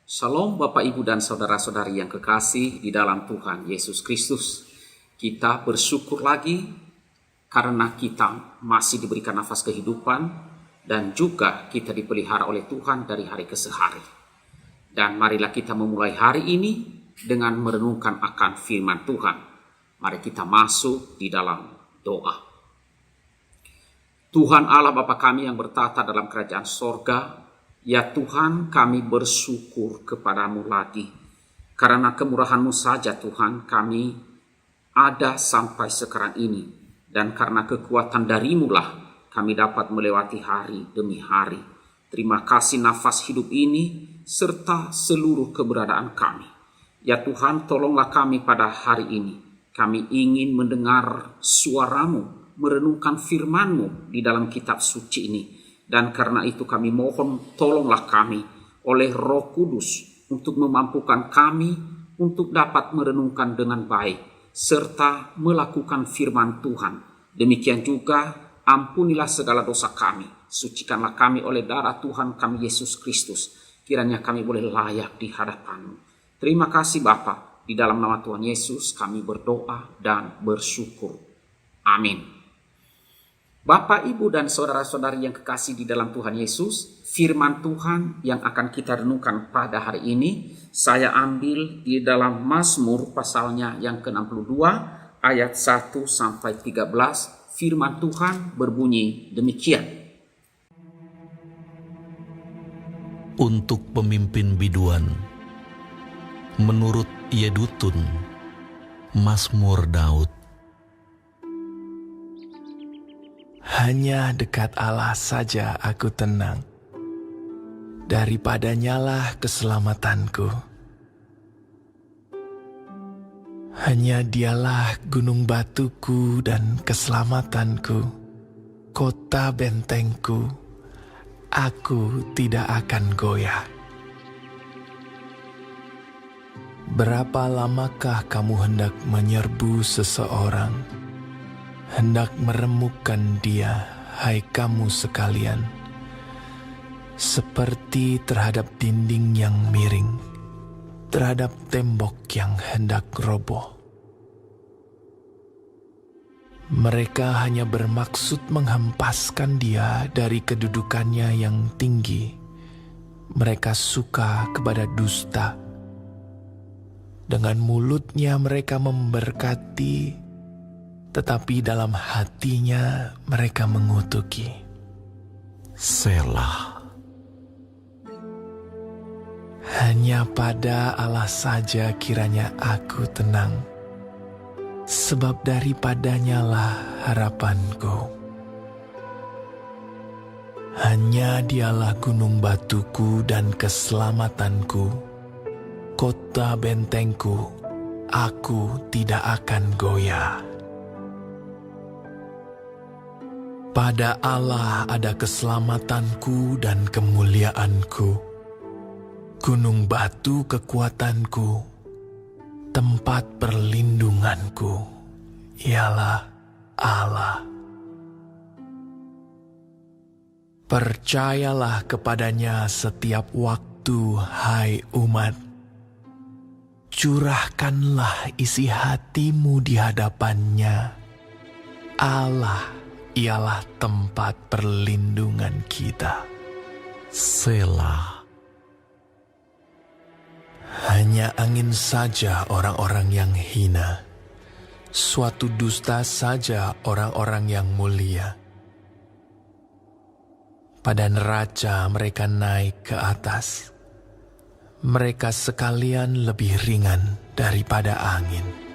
Shalom Bapak Ibu dan Saudara-saudari yang kekasih di dalam Tuhan Yesus Kristus. Kita bersyukur lagi karena kita masih diberikan nafas kehidupan dan juga kita dipelihara oleh Tuhan dari hari ke hari. Dan marilah kita memulai hari ini dengan merenungkan akan firman Tuhan. Mari kita masuk di dalam doa. Tuhan Allah Bapa kami yang bertata dalam kerajaan sorga, ya Tuhan, kami bersyukur kepadamu lagi. Karena kemurahan-Mu saja Tuhan, kami ada sampai sekarang ini. Dan karena kekuatan dari-Mu lah kami dapat melewati hari demi hari. Terima kasih nafas hidup ini serta seluruh keberadaan kami. Ya Tuhan, tolonglah kami pada hari ini. Kami ingin mendengar suara-Mu, merenungkan firman-Mu di dalam kitab suci ini. Dan karena itu kami mohon tolonglah kami oleh Roh Kudus untuk memampukan kami untuk dapat merenungkan dengan baik serta melakukan firman Tuhan. Demikian juga ampunilah segala dosa kami, sucikanlah kami oleh darah Tuhan kami Yesus Kristus. Kiranya kami boleh layak di hadapan-Mu. Terima kasih Bapa, di dalam nama Tuhan Yesus kami berdoa dan bersyukur. Amin. Bapak, Ibu, dan saudara-saudari yang kekasih di dalam Tuhan Yesus, firman Tuhan yang akan kita renungkan pada hari ini, saya ambil di dalam Mazmur pasalnya yang ke-62, ayat 1-13, firman Tuhan berbunyi demikian. Untuk pemimpin biduan, menurut Yedutun, Mazmur Daud. Hanya dekat Allah saja aku tenang, daripadanyalah keselamatanku. Hanya Dialah gunung batuku dan keselamatanku, kota bentengku, aku tidak akan goyah. Berapa lamakah kamu hendak menyerbu seseorang? Hendak meremukkan dia, hai kamu sekalian, seperti terhadap dinding yang miring, terhadap tembok yang hendak roboh. Mereka hanya bermaksud menghempaskan dia dari kedudukannya yang tinggi. Mereka suka kepada dusta. Dengan mulutnya mereka memberkati, tetapi dalam hatinya mereka mengutuki. Selah. Hanya pada Allah saja kiranya aku tenang, sebab daripadanya lah harapanku. Hanya Dialah gunung batuku dan keselamatanku, kota bentengku, aku tidak akan goyah. Pada Allah ada keselamatanku dan kemuliaanku, gunung batu kekuatanku, tempat perlindunganku, ialah Allah. Percayalah kepadanya setiap waktu, hai umat. Curahkanlah isi hatimu di hadapannya. Allah ialah tempat perlindungan kita. Selah. Hanya angin saja orang-orang yang hina, suatu dusta saja orang-orang yang mulia. Pada neraca mereka naik ke atas, mereka sekalian lebih ringan daripada angin.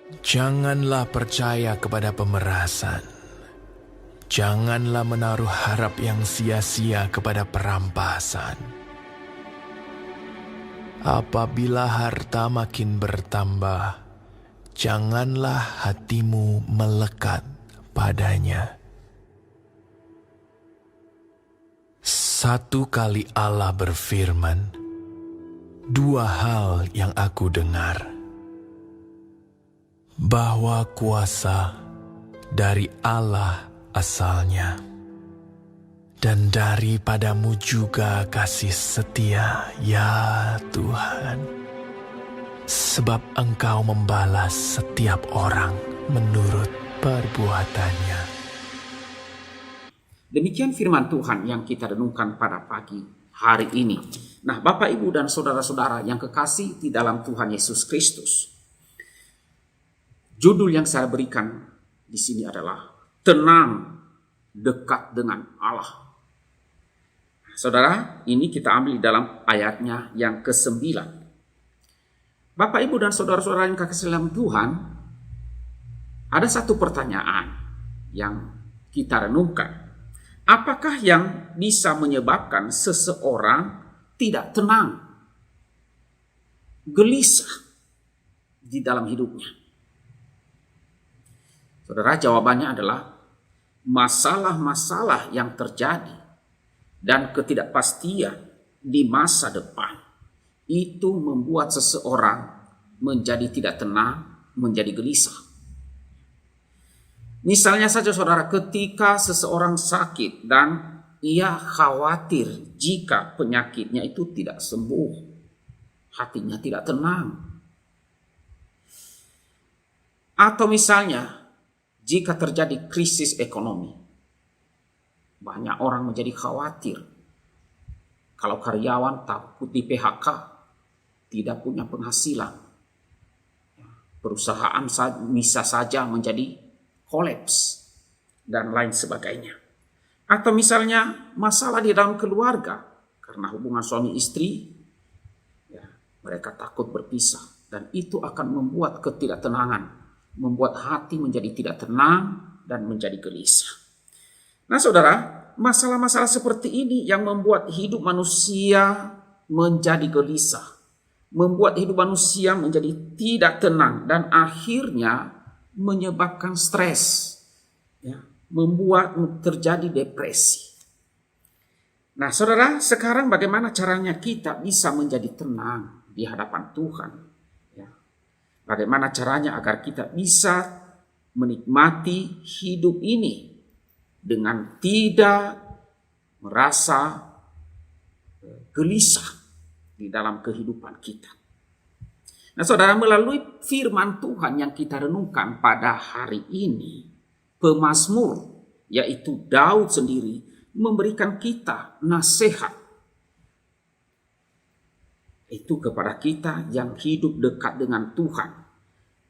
Janganlah percaya kepada pemerasan. Janganlah menaruh harap yang sia-sia kepada perampasan. Apabila harta makin bertambah, janganlah hatimu melekat padanya. Satu kali Allah berfirman, dua hal yang aku dengar, bahwa kuasa dari Allah asalnya, dan daripadamu juga kasih setia, ya Tuhan. Sebab Engkau membalas setiap orang menurut perbuatannya. Demikian firman Tuhan yang kita renungkan pada pagi hari ini. Nah, Bapak, Ibu, dan saudara-saudara yang kekasih di dalam Tuhan Yesus Kristus. Judul yang saya berikan di sini adalah Tenang Dekat dengan Allah. Saudara, ini kita ambil dalam ayatnya yang ke-9. Bapak, Ibu, dan saudara-saudara yang kekasih dalam Tuhan, ada satu pertanyaan yang kita renungkan. Apakah yang bisa menyebabkan seseorang tidak tenang, gelisah di dalam hidupnya? Saudara, jawabannya adalah masalah-masalah yang terjadi dan ketidakpastian di masa depan itu membuat seseorang menjadi tidak tenang, menjadi gelisah. Misalnya saja saudara, ketika seseorang sakit dan ia khawatir jika penyakitnya itu tidak sembuh, hatinya tidak tenang. Atau misalnya jika terjadi krisis ekonomi, banyak orang menjadi khawatir. Kalau karyawan takut di PHK, tidak punya penghasilan, perusahaan bisa saja menjadi kolaps dan lain sebagainya. Atau misalnya masalah di dalam keluarga karena hubungan suami istri, ya, mereka takut berpisah dan itu akan membuat ketidaktenangan, membuat hati menjadi tidak tenang dan menjadi gelisah. Nah saudara, masalah-masalah seperti ini yang membuat hidup manusia menjadi gelisah, membuat hidup manusia menjadi tidak tenang dan akhirnya menyebabkan stres, ya, membuat terjadi depresi. Nah saudara, sekarang bagaimana caranya kita bisa menjadi tenang di hadapan Tuhan? Ya. Bagaimana caranya agar kita bisa menikmati hidup ini dengan tidak merasa gelisah di dalam kehidupan kita. Nah saudara, melalui firman Tuhan yang kita renungkan pada hari ini, pemazmur yaitu Daud sendiri memberikan kita nasihat. Itu kepada kita yang hidup dekat dengan Tuhan.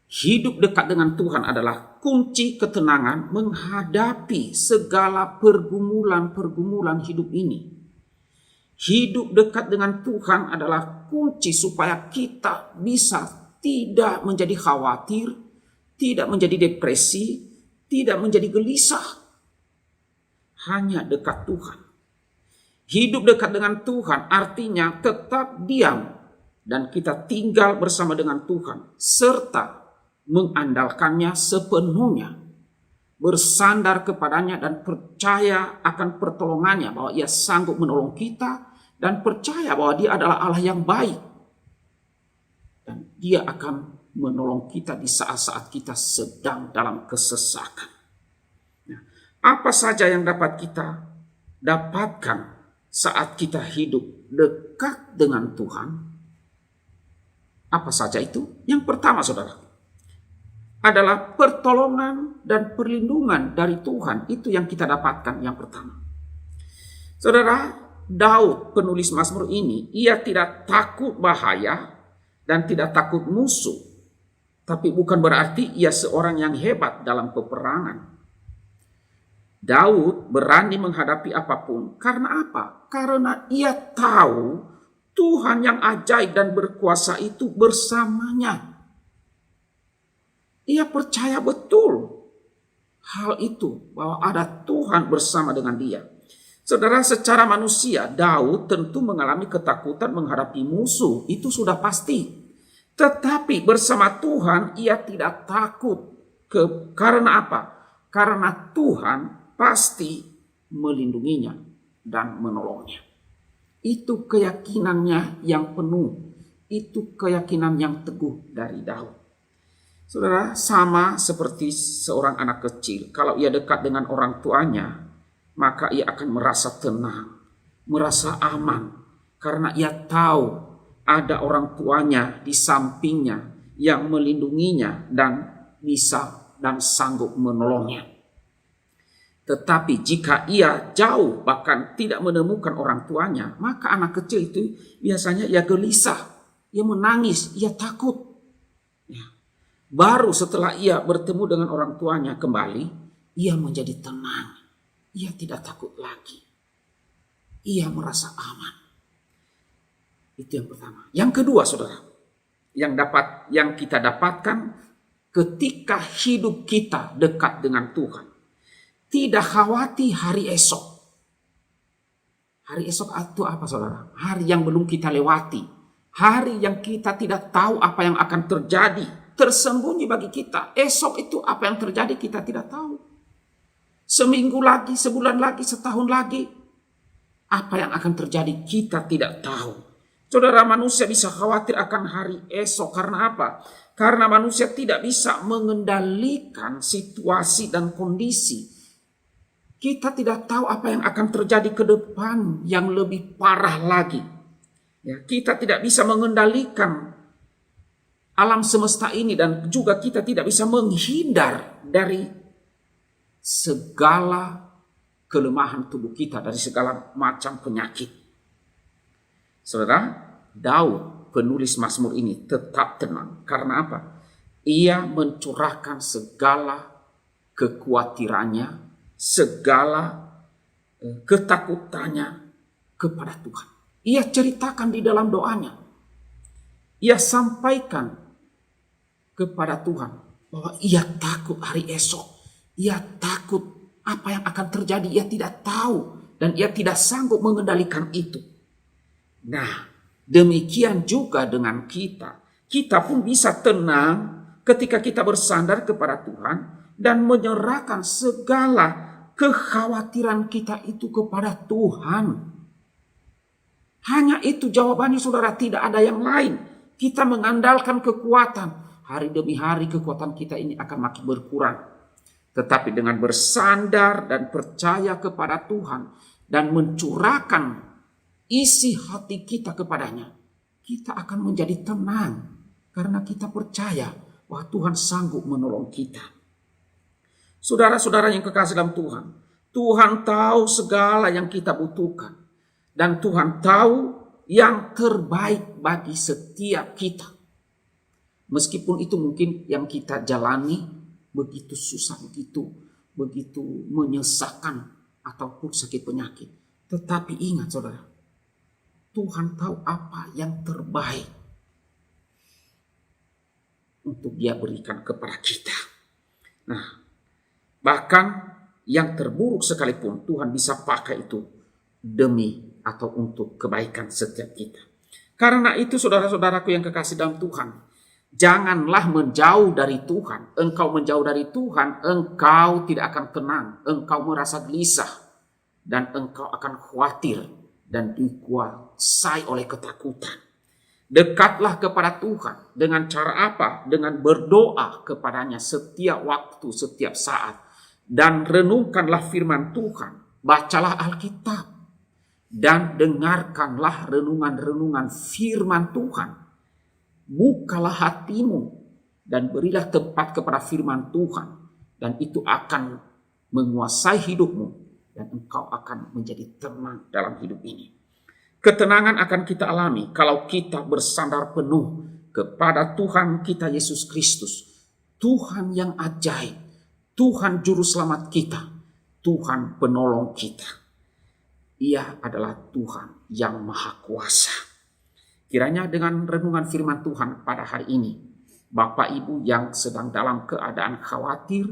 Hidup dekat dengan Tuhan adalah kunci ketenangan menghadapi segala pergumulan-pergumulan hidup ini. Hidup dekat dengan Tuhan adalah kunci supaya kita bisa tidak menjadi khawatir, tidak menjadi depresi, tidak menjadi gelisah. Hanya dekat Tuhan. Hidup dekat dengan Tuhan artinya tetap diam dan kita tinggal bersama dengan Tuhan serta mengandalkannya sepenuhnya, bersandar kepadanya dan percaya akan pertolongannya, bahwa ia sanggup menolong kita dan percaya bahwa dia adalah Allah yang baik dan dia akan menolong kita di saat-saat kita sedang dalam kesesakan. Nah, apa saja yang dapat kita dapatkan saat kita hidup dekat dengan Tuhan? Apa saja itu? Yang pertama saudara, adalah pertolongan dan perlindungan dari Tuhan. Itu yang kita dapatkan yang pertama. Saudara, Daud penulis Mazmur ini, ia tidak takut bahaya dan tidak takut musuh. Tapi bukan berarti ia seorang yang hebat dalam peperangan. Daud berani menghadapi apapun. Karena apa? Karena ia tahu Tuhan yang ajaib dan berkuasa itu bersamanya. Ia percaya betul hal itu, bahwa ada Tuhan bersama dengan dia. Saudara, secara manusia Daud tentu mengalami ketakutan menghadapi musuh, itu sudah pasti. Tetapi bersama Tuhan ia tidak takut. Karena apa? Karena Tuhan pasti melindunginya dan menolongnya. Itu keyakinannya yang penuh, itu keyakinan yang teguh dari Daud. Saudara, sama seperti seorang anak kecil. Kalau ia dekat dengan orang tuanya, maka ia akan merasa tenang, merasa aman, karena ia tahu ada orang tuanya di sampingnya yang melindunginya dan bisa dan sanggup menolongnya. Tetapi jika ia jauh bahkan tidak menemukan orang tuanya, maka anak kecil itu biasanya ia gelisah, ia menangis, ia takut. Baru setelah ia bertemu dengan orang tuanya kembali, ia menjadi tenang. Ia tidak takut lagi. Ia merasa aman. Itu yang pertama. Yang kedua, saudara, yang kita dapatkan ketika hidup kita dekat dengan Tuhan, tidak khawatir hari esok. Hari esok itu apa, saudara? Hari yang belum kita lewati. Hari yang kita tidak tahu apa yang akan terjadi. Tersembunyi bagi kita. Esok itu apa yang terjadi kita tidak tahu. Seminggu lagi, sebulan lagi, setahun lagi. Apa yang akan terjadi kita tidak tahu. Saudara, manusia bisa khawatir akan hari esok. Karena apa? Karena manusia tidak bisa mengendalikan situasi dan kondisi. Kita tidak tahu apa yang akan terjadi ke depan yang lebih parah lagi. Ya, kita tidak bisa mengendalikan alam semesta ini, dan juga kita tidak bisa menghindar dari segala kelemahan tubuh kita, dari segala macam penyakit. Saudara, Daud penulis Mazmur ini tetap tenang. Karena apa? Ia mencurahkan segala kekhawatirannya, segala ketakutannya kepada Tuhan. Ia ceritakan di dalam doanya. Ia sampaikan kepada Tuhan bahwa ia takut hari esok. Ia takut apa yang akan terjadi. Ia tidak tahu dan ia tidak sanggup mengendalikan itu. Nah, demikian juga dengan kita. Kita pun bisa tenang ketika kita bersandar kepada Tuhan dan menyerahkan segala kekhawatiran kita itu kepada Tuhan. Hanya itu jawabannya, saudara, tidak ada yang lain. Kita mengandalkan kekuatan. Hari demi hari kekuatan kita ini akan makin berkurang. Tetapi dengan bersandar dan percaya kepada Tuhan dan mencurahkan isi hati kita kepadanya, kita akan menjadi tenang karena kita percaya bahwa Tuhan sanggup menolong kita. Saudara-saudara yang kekasih dalam Tuhan, Tuhan tahu segala yang kita butuhkan dan Tuhan tahu yang terbaik bagi setiap kita. Meskipun itu mungkin yang kita jalani begitu susah, begitu menyesakan ataupun sakit penyakit. Tetapi ingat, saudara, Tuhan tahu apa yang terbaik untuk Dia berikan kepada kita. Nah, bahkan yang terburuk sekalipun Tuhan bisa pakai itu demi atau untuk kebaikan setiap kita. Karena itu, saudara-saudaraku yang kekasih dalam Tuhan, janganlah menjauh dari Tuhan. Engkau menjauh dari Tuhan, engkau tidak akan tenang. Engkau merasa gelisah dan engkau akan khawatir dan dikuasai oleh ketakutan. Dekatlah kepada Tuhan. Dengan cara apa? Dengan berdoa kepadanya setiap waktu, setiap saat. Dan renungkanlah firman Tuhan. Bacalah Alkitab. Dan dengarkanlah renungan-renungan firman Tuhan. Bukalah hatimu dan berilah tempat kepada firman Tuhan, dan itu akan menguasai hidupmu dan engkau akan menjadi tenang dalam hidup ini. Ketenangan akan kita alami kalau kita bersandar penuh kepada Tuhan kita Yesus Kristus, Tuhan yang ajaib, Tuhan juru selamat kita, Tuhan penolong kita. Ia adalah Tuhan yang maha kuasa. Kiranya dengan renungan firman Tuhan pada hari ini, Bapak Ibu yang sedang dalam keadaan khawatir,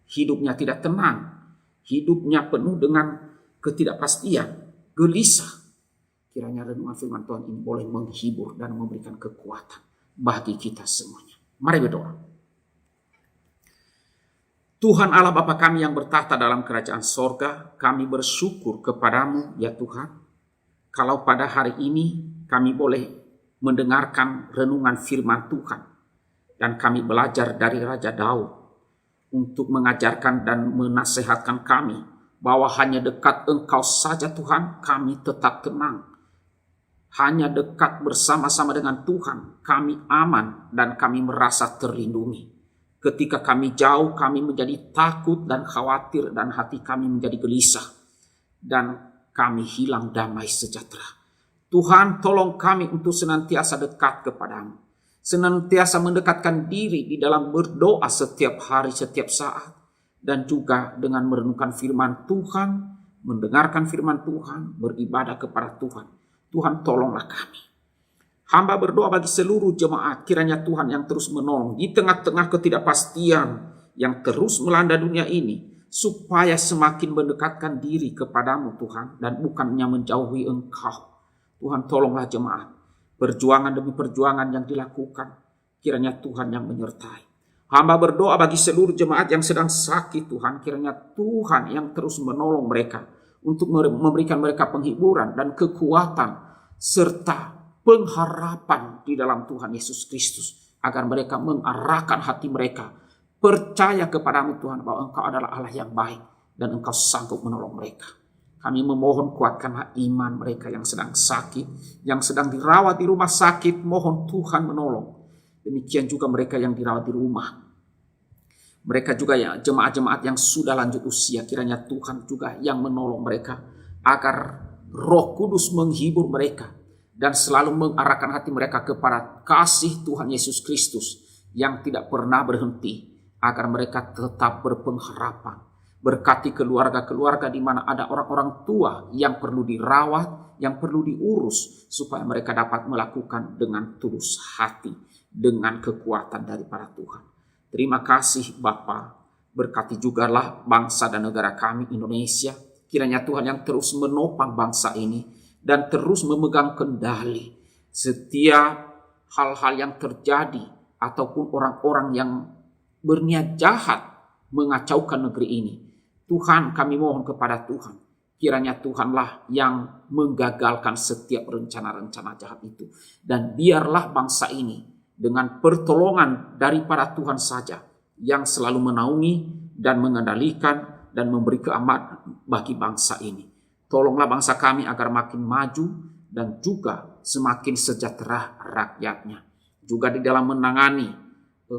hidupnya tidak tenang, hidupnya penuh dengan ketidakpastian, gelisah, kiranya renungan firman Tuhan ini boleh menghibur dan memberikan kekuatan bagi kita semuanya. Mari berdoa. Tuhan Allah Bapa kami yang bertahta dalam kerajaan sorga, kami bersyukur kepadamu ya Tuhan, kalau pada hari ini kami boleh mendengarkan renungan firman Tuhan. Dan kami belajar dari Raja Daud untuk mengajarkan dan menasehatkan kami bahwa hanya dekat Engkau saja Tuhan kami tetap tenang. Hanya dekat bersama-sama dengan Tuhan kami aman dan kami merasa terlindungi. Ketika kami jauh kami menjadi takut dan khawatir dan hati kami menjadi gelisah. Dan kami hilang damai sejahtera. Tuhan tolong kami untuk senantiasa dekat kepadamu. Senantiasa mendekatkan diri di dalam berdoa setiap hari, setiap saat. Dan juga dengan merenungkan firman Tuhan, mendengarkan firman Tuhan, beribadah kepada Tuhan. Tuhan tolonglah kami. Hamba berdoa bagi seluruh jemaat, kiranya Tuhan yang terus menolong di tengah-tengah ketidakpastian yang terus melanda dunia ini, supaya semakin mendekatkan diri kepadamu Tuhan, dan bukannya menjauhi Engkau. Tuhan tolonglah jemaat, perjuangan demi perjuangan yang dilakukan, kiranya Tuhan yang menyertai. Hamba berdoa bagi seluruh jemaat yang sedang sakit Tuhan, kiranya Tuhan yang terus menolong mereka, untuk memberikan mereka penghiburan dan kekuatan, serta pengharapan di dalam Tuhan Yesus Kristus, agar mereka mengarahkan hati mereka, percaya kepadamu Tuhan, bahwa Engkau adalah Allah yang baik, dan Engkau sanggup menolong mereka. Kami memohon kuatkanlah iman mereka yang sedang sakit, yang sedang dirawat di rumah sakit, mohon Tuhan menolong. Demikian juga mereka yang dirawat di rumah. Mereka juga ya jemaat-jemaat yang sudah lanjut usia, kiranya Tuhan juga yang menolong mereka, agar Roh Kudus menghibur mereka dan selalu mengarahkan hati mereka kepada kasih Tuhan Yesus Kristus yang tidak pernah berhenti, agar mereka tetap berpengharapan. Berkati keluarga-keluarga di mana ada orang-orang tua yang perlu dirawat, yang perlu diurus, supaya mereka dapat melakukan dengan tulus hati, dengan kekuatan daripada Tuhan. Terima kasih Bapa. Berkati jugalah bangsa dan negara kami Indonesia. Kiranya Tuhan yang terus menopang bangsa ini dan terus memegang kendali setiap hal-hal yang terjadi ataupun orang-orang yang berniat jahat mengacaukan negeri ini. Tuhan, kami mohon kepada Tuhan, kiranya Tuhanlah yang menggagalkan setiap rencana-rencana jahat itu. Dan biarlah bangsa ini dengan pertolongan daripada Tuhan saja yang selalu menaungi dan mengendalikan dan memberi keamanan bagi bangsa ini. Tolonglah bangsa kami agar makin maju dan juga semakin sejahtera rakyatnya. Juga di dalam menangani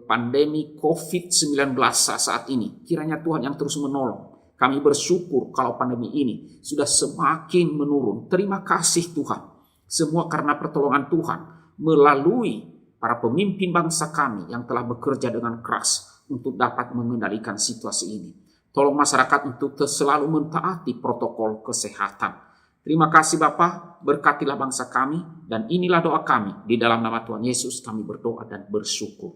pandemi COVID-19 saat ini, kiranya Tuhan yang terus menolong. Kami bersyukur kalau pandemi ini sudah semakin menurun. Terima kasih Tuhan. Semua karena pertolongan Tuhan melalui para pemimpin bangsa kami yang telah bekerja dengan keras untuk dapat mengendalikan situasi ini. Tolong masyarakat untuk selalu mentaati protokol kesehatan. Terima kasih Bapa, berkatilah bangsa kami, dan inilah doa kami. Di dalam nama Tuhan Yesus kami berdoa dan bersyukur.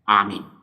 Amin.